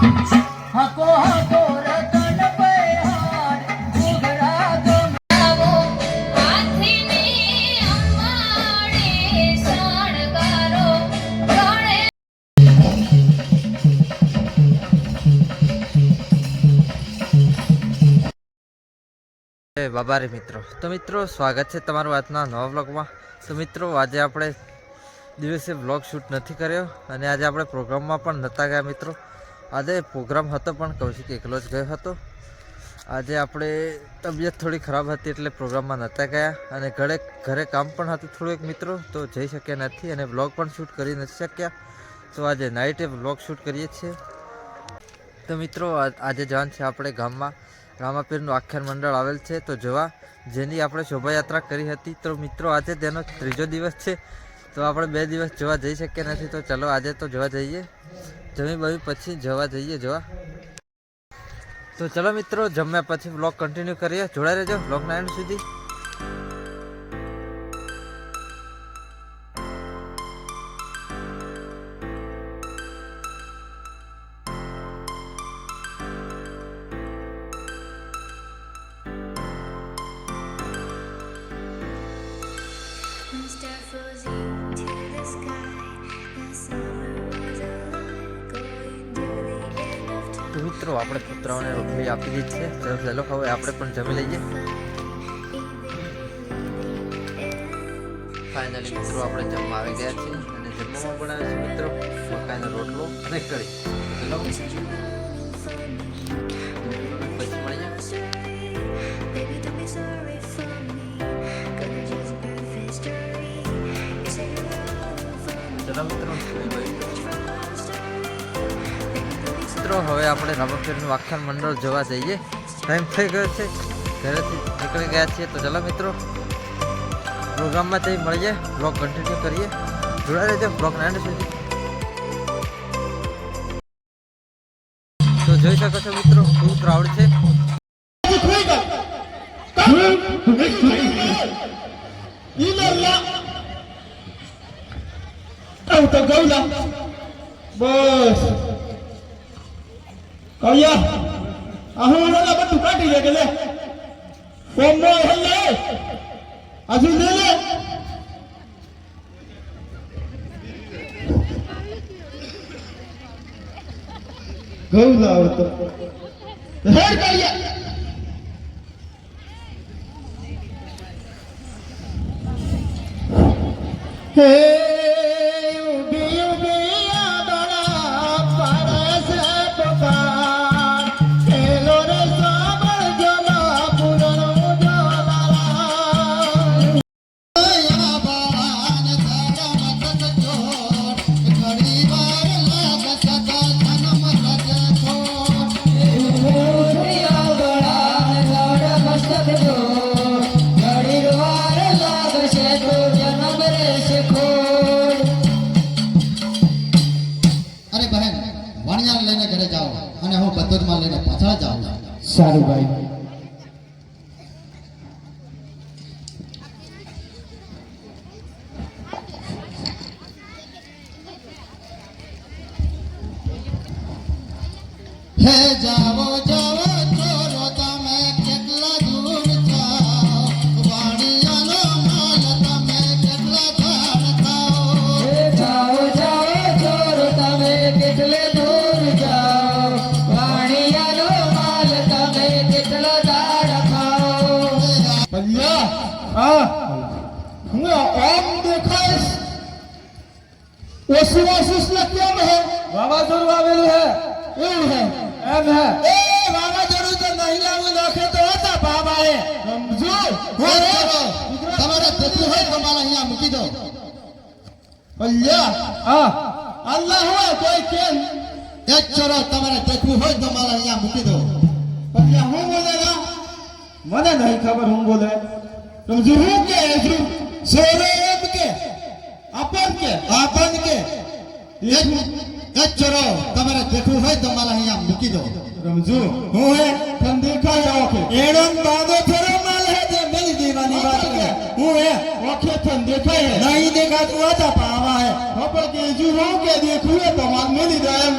હકો હકો રતન પૈહાર ઘૂઘરા ગમાવો હાથીની અમાડે શણગારો ગણે બાબારી મિત્રો તો મિત્રો સ્વાગત છે તમારું આજના નવા વ્લોગમાં। તો મિત્રો આજે આપણે દિવસે વ્લોગ શૂટ નથી કર્યો અને આજે આપણે પ્રોગ્રામમાં પણ નહોતા ગયા મિત્રો। આજે પ્રોગ્રામ હતો પણ કૌશિક એકલો જ ગયો હતો। આજે આપણે તબિયત થોડી ખરાબ હતી એટલે પ્રોગ્રામમાં નહોતા ગયા અને ઘરે કામ પણ હતું થોડું એક મિત્રો તો જઈ શક્યા નથી અને વ્લોગ પણ શૂટ કરી નથી શક્યા। તો આજે નાઇટે વ્લોગ શૂટ કરીએ છીએ। તો મિત્રો આજે જવાનું છે આપણે ગામમાં રામાપીરનું આખ્યાન મંડળ આવેલ છે તો જોવા જેની આપણે શોભાયાત્રા કરી હતી। તો મિત્રો આજે તેનો ત્રીજો દિવસ છે તો આપણે 2 દિવસ જોવા જઈ શક્યા નથી। તો ચલો આજે તો જોવા જઈએ, જમી બમી પછી જોવા જઈએ જોવા। તો ચલો મિત્રો જમ્યા પછી વ્લોગ કન્ટિન્યુ કરીએ, જોડાઈ રહેજો વ્લોગના એન્ડ સુધી। તો મિત્રો આપણે કૂતરાઓને રોટલી આપી દીધી છે, ચાલો હવે આપણે પણ જમી લઈએ। ફાઇનલી મિત્રો આપણે જમવા આવી ગયા છીએ અને જમવામાં બનાવે છે મિત્રો મકાઈનો રોટલો અને કઢી। ચલો પછી મળીએ। ચલો મિત્રો હવે આપણે રામાપીરનું આખ્યાન મંડળ જોવા જઈએ। ટાઈમ થઈ ગયો છે, ઘરેથી નીકળી ગયા છીએ। તો ચલો મિત્રો પ્રોગ્રામમાં જઈ મળીએ, બ્લોગ કન્ટિન્યુ કરીએ, જોડાઈ રહેજો બ્લોગના એન્ડ સુધી। તો જોઈ શકો છો મિત્રો ખૂબ ક્રાઉડ છે। બસ કયા આહોળા બધું કાઢી લે કે લે કોમો હલ્લે આજુ લે લે ગૌલા આવતો હેડ કયા હે સારું ભાઈ। હે જાવો જાવો ચોરો તમે કેટલા દૂર જાઓ વાણિયાનો માલ તમે કેટલા ધાડ ખાઓ। હે જાવો જાવો ચોરો તમે કેટલે દૂર જાઓ વાણિયાનો માલ તમે કેટલા ધાડ ખાઓ। ભૈયા હા હું ઓમ દેખાઈશ ઓસુ ઓસુસલા કેમ હે વાવાઝોડું આવેલું હે એવું હે એમ હે એ વાવાઝોડું તો નહીં લાવું નાખે તો હતા બાબાએ સમજો તમારે દેખું હોય તો મારા અહીંયા મૂકી દો ભૈયા હા અલ્લાહ હોય કોઈ કેમ એક ચોરો તમારે દેખું હોય તો મારા અહીંયા મૂકી દો ભૈયા હું બોલેલા મને નહીં ખબર હું બોલે સમજો હું કે છું સોરે એમ કે આપન કે એક ચોરો તમારે દેખું હોય તો મારા અહીંયા મૂકી દો સમજો હું હે તમ દેખાય ઓકે એડો બાદો થોરો માલ હે જે મેલી દેવાની વાત કરે હું હે ઓકે તમ દેખાય નહીં દેખાતું હતા પાવા હે ખબર કે જો હું કે દેખું તો માલ મેલી દે એમ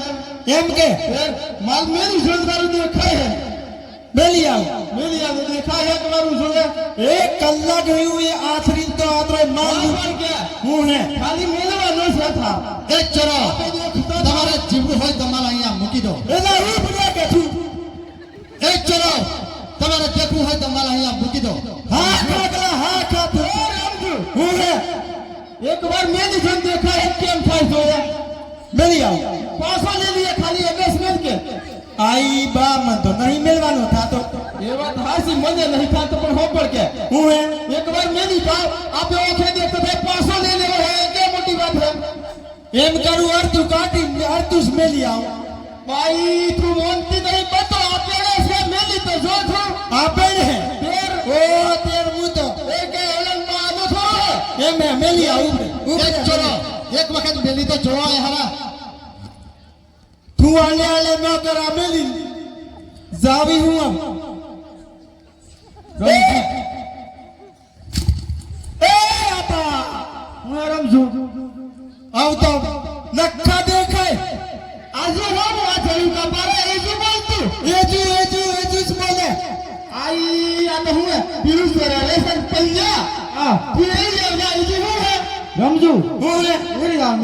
એમ કે માલ મેરી જોડવાનું દેખાય હે મેલી આવ દેખાય હે તમારું જોડે એક કલાક રહ્યું એ આથરી તો આતરે માલ કે હું હે ખાલી મેલવાનો છે થા એક ચરો તમારે જીવવું હોય તમારે અહીંયા મૂકી દો એલા હું બધા કે છું એક ચરો તમારે દેખવું હોય તમારે અહીંયા મૂકી દો હા કાકલા હા કાતું હું હે एक बार मेरी जन देखा है केम થાય જોયા મેલી આવ પાછો લઈ લીએ ખાલી એડ્રેસ કે આઈ બા મન તો નહીં મેલવાનો થાતો એ વાત હાસી મને નહીં થાતો પણ હો પર કે હું હે એક બાર મેલી પાવ આપે ઓખે દેખ તો ભાઈ પાછો લઈ લેવો હે કે મોટી વાત હે એમ કરું અર્ધું કાટી અર્ધું મેલી આવ ભાઈ તું મોનતી નહીં બતો આપેડે છે મેલી તો જો છો આપે હે તેર ઓ તેર હું તો એ કે ઓલનમાં આનો છો એ મે મેલી આવું એક ચલો એક વખત મેલી તો જોવાય હારા તું આલે આલે ન કરા મેલી જાવી હું આમ એ આપા હું રમજુ આવતો નખા દેખાય આજે રામ આ થયું કા પારે એજુ બોલતું એજુ જ બોલે આઈ આ તો હું પીરુસ કરે લેસન પલ્યા આ તું એ જા એજુ હું હે રમજુ હું હે એરી રામ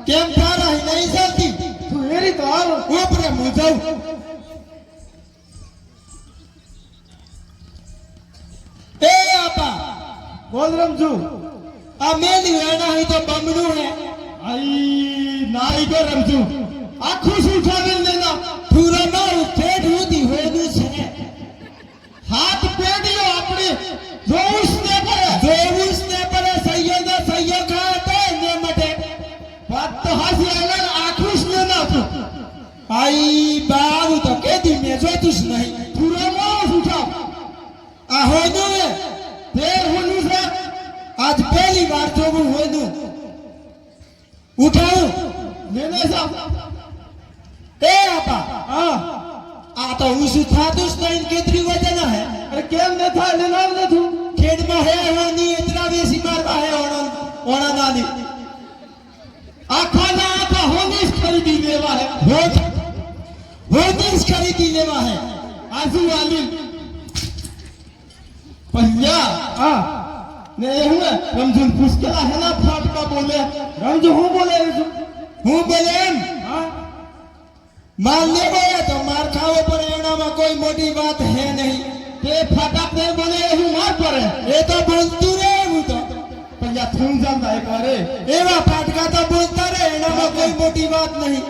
કેમ થારા નહીં ચાલતી તું એરી તો આવ ઉપરે હું જાઉં એ આપા બોલ રમજુ આ મેલી વેણા હી તો બમણું હે આઈ નાઈ ગો રમજુ આખું શું ખાવીને લેના પૂરા મારું પેટ ઉધી હોયનું છે હાથ પેડીઓ આપણી જોઉં ને પડે સૈયો ખાતે ને મટે વાત તો હાસી અલગ આખું ને નાખું આઈ બાવ તો કેદી મે જોતું જ નહીં પૂરા મારું ઉઠા આ હોયનું હે ફેર હોનું છે આજ પહેલી વાર જોવું હોયનું ઉઠાવું મેને સાહેબ ए आपा हां आ तो उसी थातुस नहीं केतरी वजन है अरे केम न था ले नाम न थू खेड में है होनी इतना बेसी मारवा है ओणा नानी आखा ना आखा होनीस खरीदी लेवा है होनीस खरीदी लेवा है आजू वाली पहिया हां ने હું રમજુન પુસ્કલા है ना फाटका बोले रमजू હું बोले एम हां माल ले गया तो मार खाओ पर एनाમાં કોઈ મોટી વાત હે નહીં તે ફાટક ને બોલે હું માર પડે એ તો બોલતું રે હું તો પંજા થૂમ જાંદા એક વારે એવા ફાટકા તો બોલતા રે એનામાં કોઈ મોટી વાત નહીં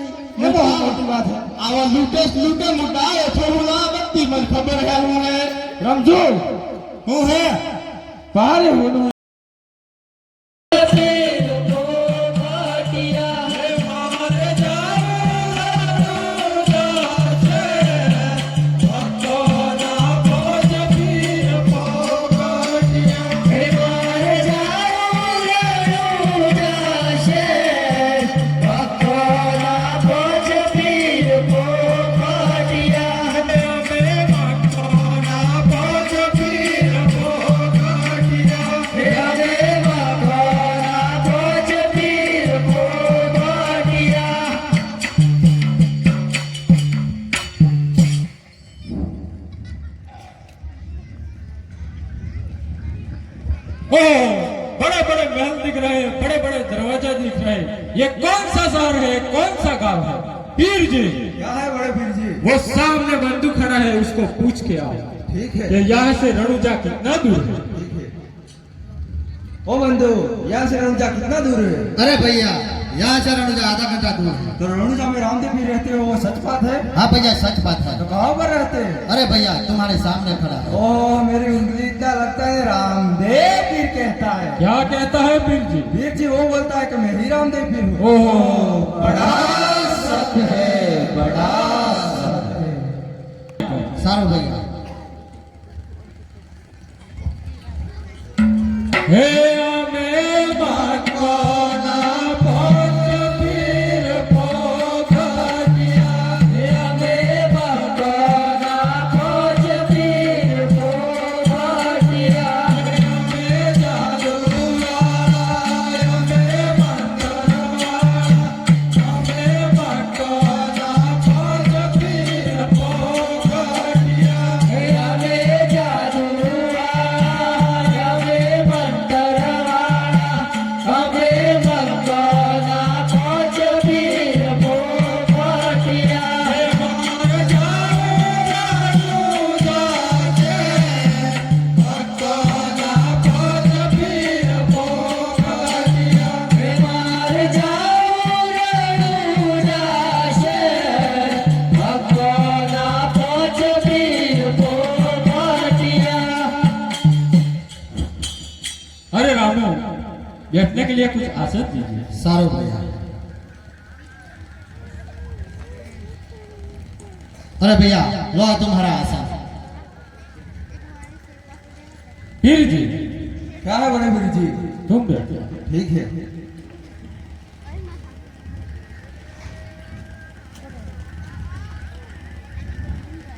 એ બહુ મોટી વાત હે આવા લૂટે મોટા એ થોડા બત્તી મને ખબર હે હું હે રમજો હું હે પારે હું बड़े बड़े महल दिख रहे हैं, बड़े बड़े दरवाजा दिख रहे हैं। ये कौन सा शहर है, कौन सा गांव है? पीर जी क्या है बड़े पीर जी वो सामने बंदूक खड़ा है, उसको पूछ के आओ। ठीक है ये यहाँ से रणुजा कितना दूर है? ओ बंधु यहाँ से रणुजा कितना दूर है? अरे भैया यहाँ से रणुजा आधा घंटा दूर है। तो रणुजा में रामदेव पीर रहते हो, वो सच बात है? हाँ भैया सच बात है। तो कहाँ पर रहते हैं? अरे भैया तुम्हारे सामने खड़ा है। ओ मेरी उंगली इतना लगता है रामदेव पीर कहता है। क्या कहता है पीर जी? पीर जी वो बोलता है कि मैं ही रामदेव पीर हूँ। ओह बड़ा सत्य है, बड़ा सत्य है। सारो भैया हे हमें भगवाना पहुँच पीर पोखरिया, हे हमें भगवाना पहुँच पीर पोखरिया, हमें जादू वाला, हमें मंत्र वाला, हमें भगवाना बैठने के लिए कुछ आसन दीजिए। सारो भैया। अरे भैया लो तुम्हारा आसन। पीर जी क्या है बड़े वीर जी? तुम बैठो। ठीक है।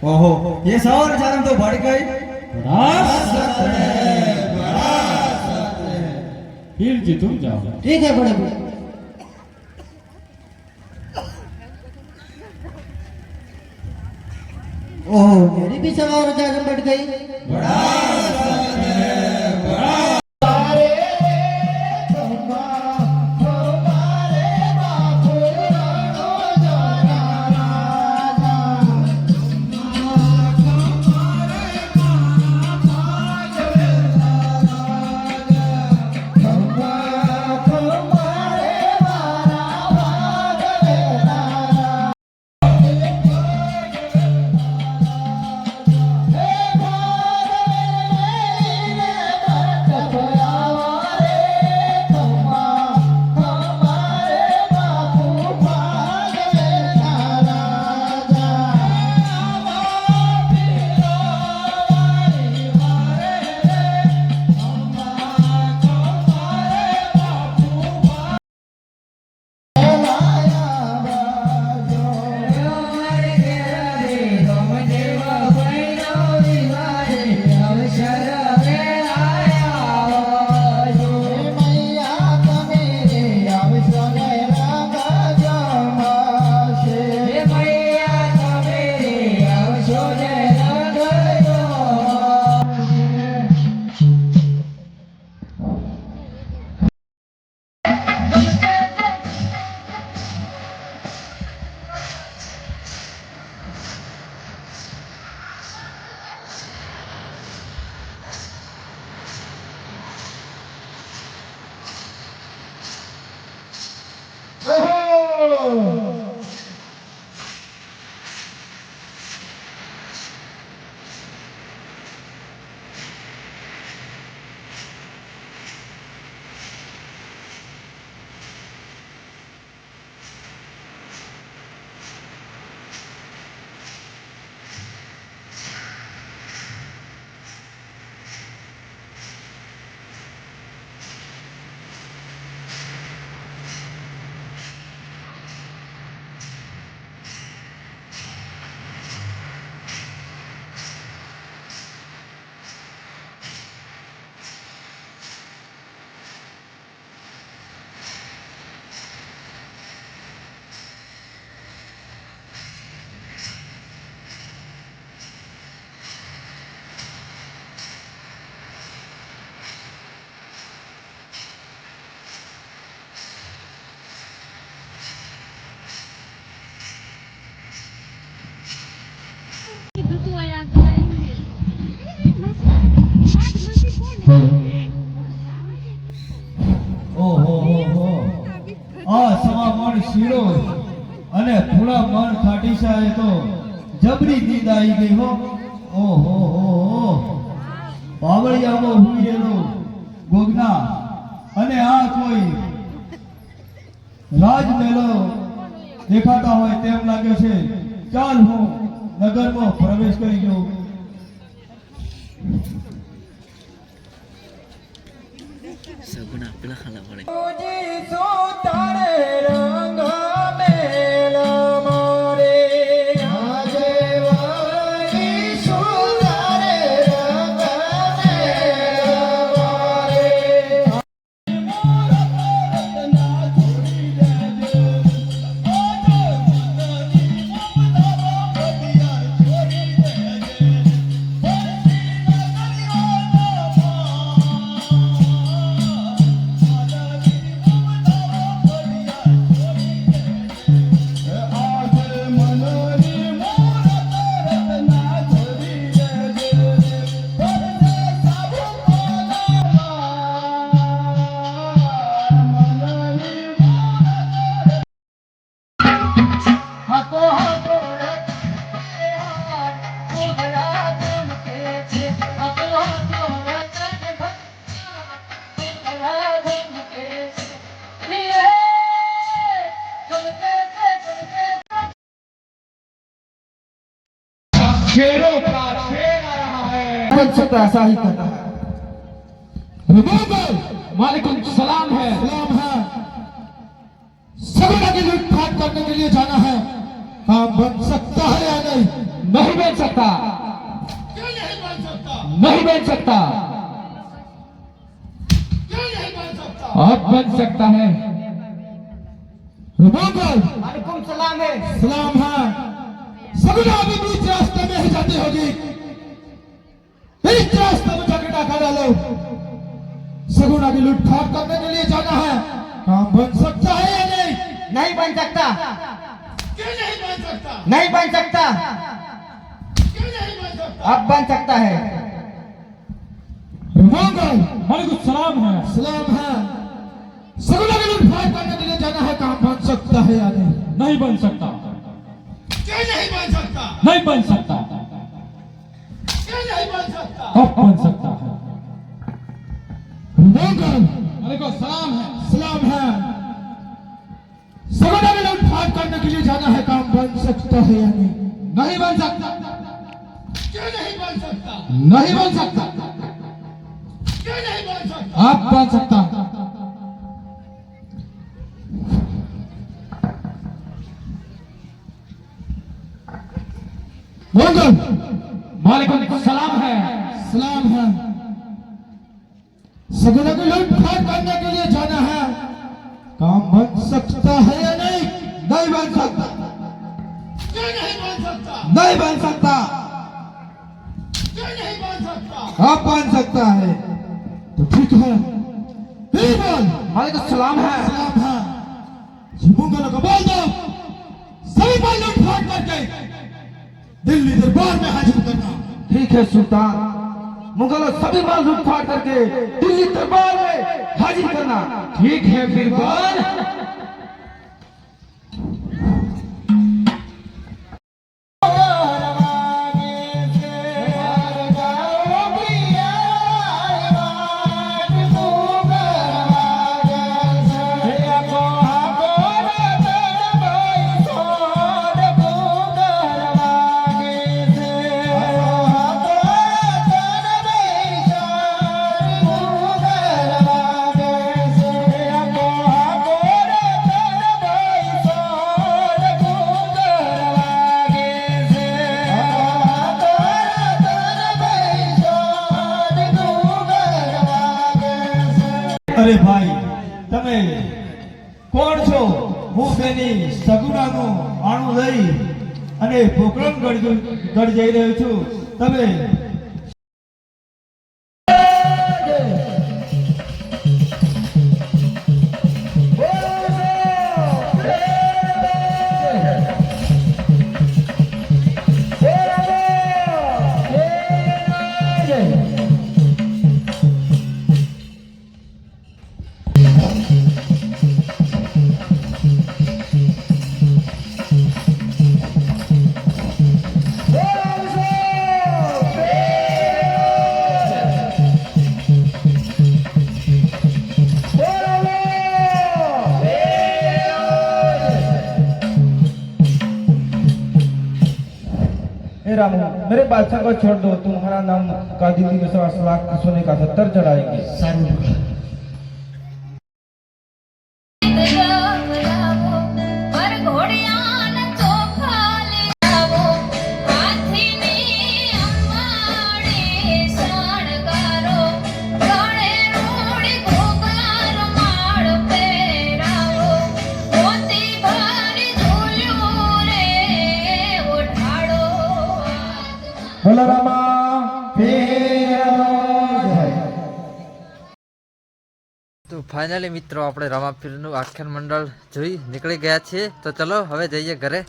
ओहो, ये सवार चारम तो बढ़ गई। पीर जी तुम जाओ। ठीक है बड़े भैया। ओह मेरी भी सवार जागम बढ़ गई। શીરો અને થોડા મન ખાટીશા એ તો જબરી નીંદ આવી ગઈ હો. ઓહો હો બાવળિયામાં હુઈ રહેલો ગોગના અને આ કોઈ રાજમહેલો દેખાતા હોય તેમ લાગે છે. ચાલ હું નગરમાં પ્રવેશ કરી જાઉં. સગુણ આપેલા ખાલા પડે. शेरों का शेर आ रहा है। बन सकता ऐसा ही करना है। वालेकुम सलाम है। सलाम है। सगुना की लूटपाट करने के लिए जाना है, काम बन सकता है या नहीं? नहीं बन सकता, क्यों नहीं बन सकता? नहीं बन सकता, क्यों नहीं बन सकता? अब बन सकता है। वालेकुम सलाम है। सलाम है। सगुना अभी बीच रास्ते में ही जाती होगी, बीच रास्ते में जाकर डाका डालो। सगुना की लूटपाट करने के लिए जाना है, काम बन सकता है या नहीं? नहीं बन सकता, क्यों नहीं बन सकता? नहीं बन सकता, क्यों नहीं बन सकता? अब बन सकता है। वालेकुम सलाम है। सलाम है। सगुना की लूटपाट करने के लिए जाना है, काम बन सकता है या नहीं? नहीं बन सकता, क्यों नहीं बन सकता? नहीं बन सकता, क्यों नहीं बन सकता? अब बन सकता है। वालेकुम सलाम है। सलाम है। सगुना की लूटपाट करने के लिए जाना है, काम बन सकता है या नहीं? नहीं बन सकता, क्यों नहीं बन सकता? नहीं बन सकता, क्यों नहीं बन सकता? अब बन सकता है। वालेकुम सलाम है। सलाम है। सगुना की लूटपाट करने के लिए जाना है, काम बन सकता है या नहीं? नहीं बन सकता, क्यों नहीं बन सकता? नहीं बन सकता, क्यों नहीं बन सकता? अब बन सकता है। तो ठीक है, ठीक बोल। वालेकुम सलाम है। सलाम है। मुगलों को बोल दो, सभी पर लूटपाट करके दिल्ली दरबार में हाजिर करना। ठीक है सुल्तान, मुगलों सभी माल लूटपाट करके दिल्ली दरबार में हाजिर करना। ठीक है बीरबल। અરે ભાઈ તમે કોણ છો? હું તેની સગુણાનું આણું લઈ અને પોકરણગઢ જઈ રહ્યો છું. તમે रामू, मेरे बादशाह को छोड़ दो, तुम्हारा नाम का दिल्ली में 7 लाख सोने का 70 चढ़ाएंगे। पर घोड़ियां न चोखा ले आवो, हाथीनी अंबाड़ी शणगारो, गळे रूड़ी घोघार माळ पेरावो, मोती भरी झूल्યું रे ઓઢાડો। बोलो रामा તો ફાઇનલી મિત્રો આપણે રામાપીરનું આખ્યાન મંડળ જોઈ નીકળી ગયા છીએ. તો ચલો હવે જઈએ ઘરે.